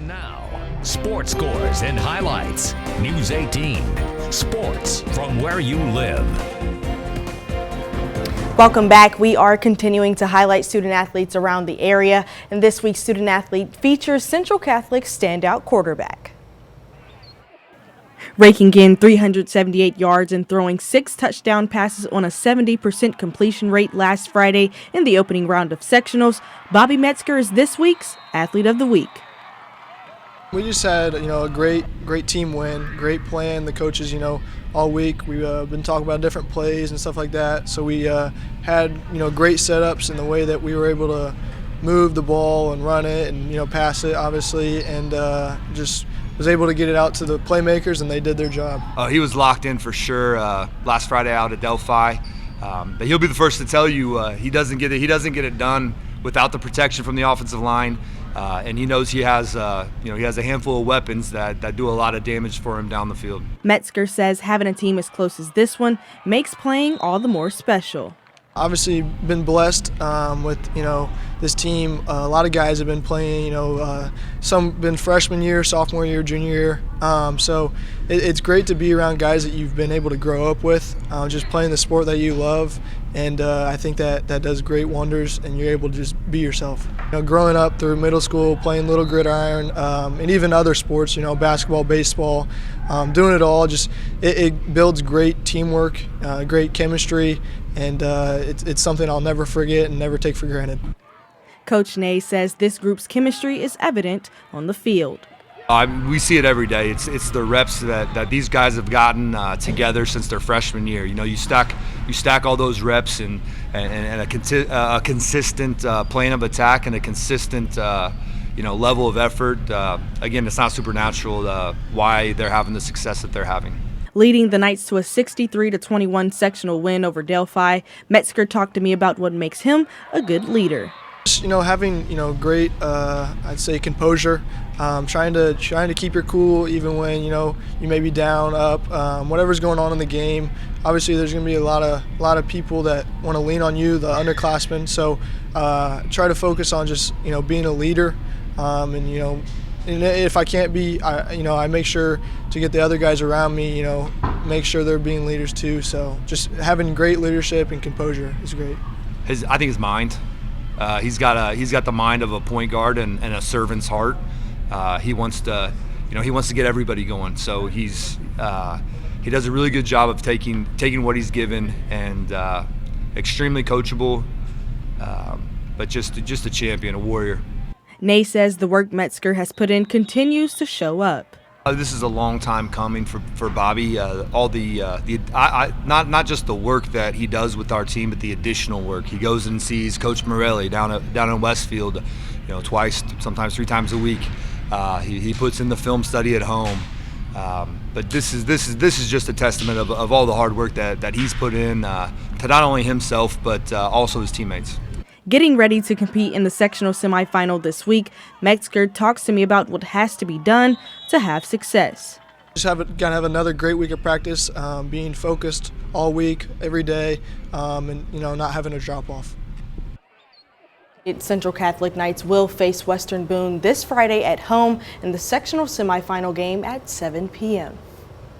And now, sports scores and highlights. News 18. Sports from where you live. Welcome back. We are continuing to highlight student athletes around the area, and this week's student athlete features Central Catholic's standout quarterback. Raking in 378 yards and throwing 6 touchdown passes on a 70% completion rate last Friday in the opening round of sectionals, Bobby Metzger is this week's Athlete of the Week. We just had, a great team win, great plan. The coaches, all week we've been talking about different plays and stuff like that. So we had, great setups in the way that we were able to move the ball and run it and, pass it, obviously, and just was able to get it out to the playmakers, and they did their job. He was locked in for sure last Friday out at Delphi. But he'll be the first to tell you he doesn't get it done without the protection from the offensive line. And he knows he has a handful of weapons that do a lot of damage for him down the field. Metzger says having a team as close as this one makes playing all the more special. Obviously been blessed with, this team. A lot of guys have been playing, some been freshman year, sophomore year, junior year. So it's great to be around guys that you've been able to grow up with, just playing the sport that you love. And I think that does great wonders, and you're able to just be yourself. Growing up through middle school, playing little gridiron, and even other sports, basketball, baseball, doing it all, just it builds great teamwork, great chemistry, and it's something I'll never forget and never take for granted. Coach Ney says this group's chemistry is evident on the field. We see it every day. It's the reps that these guys have gotten together since their freshman year. You stack all those reps and a consistent plan of attack and a consistent level of effort. Again, it's not supernatural why they're having the success that they're having. Leading the Knights to a 63-21 sectional win over Delphi, Metzger talked to me about what makes him a good leader. Having great I'd say composure, trying to keep your cool even when you may be down, up, whatever's going on in the game. Obviously there's going to be a lot of people that want to lean on you, the underclassmen, so try to focus on just being a leader, and if I can't be, I make sure to get the other guys around me, make sure they're being leaders too. So just having great leadership and composure is great. I think his mind. He's got the mind of a point guard and a servant's heart. He wants to get everybody going. So he does a really good job of taking what he's given, and extremely coachable, but just a champion, a warrior. Ney says the work Metzger has put in continues to show up. This is a long time coming for Bobby. Not just the work that he does with our team, but the additional work. He goes and sees Coach Morelli down in Westfield, twice, sometimes 3 times a week. He puts in the film study at home. But this is just a testament of all the hard work that he's put in to not only himself but also his teammates. Getting ready to compete in the sectional semifinal this week, Metzger talks to me about what has to be done to have success. Just gotta have another great week of practice, being focused all week, every day, and not having a drop off. Central Catholic Knights will face Western Boone this Friday at home in the sectional semifinal game at 7 p.m.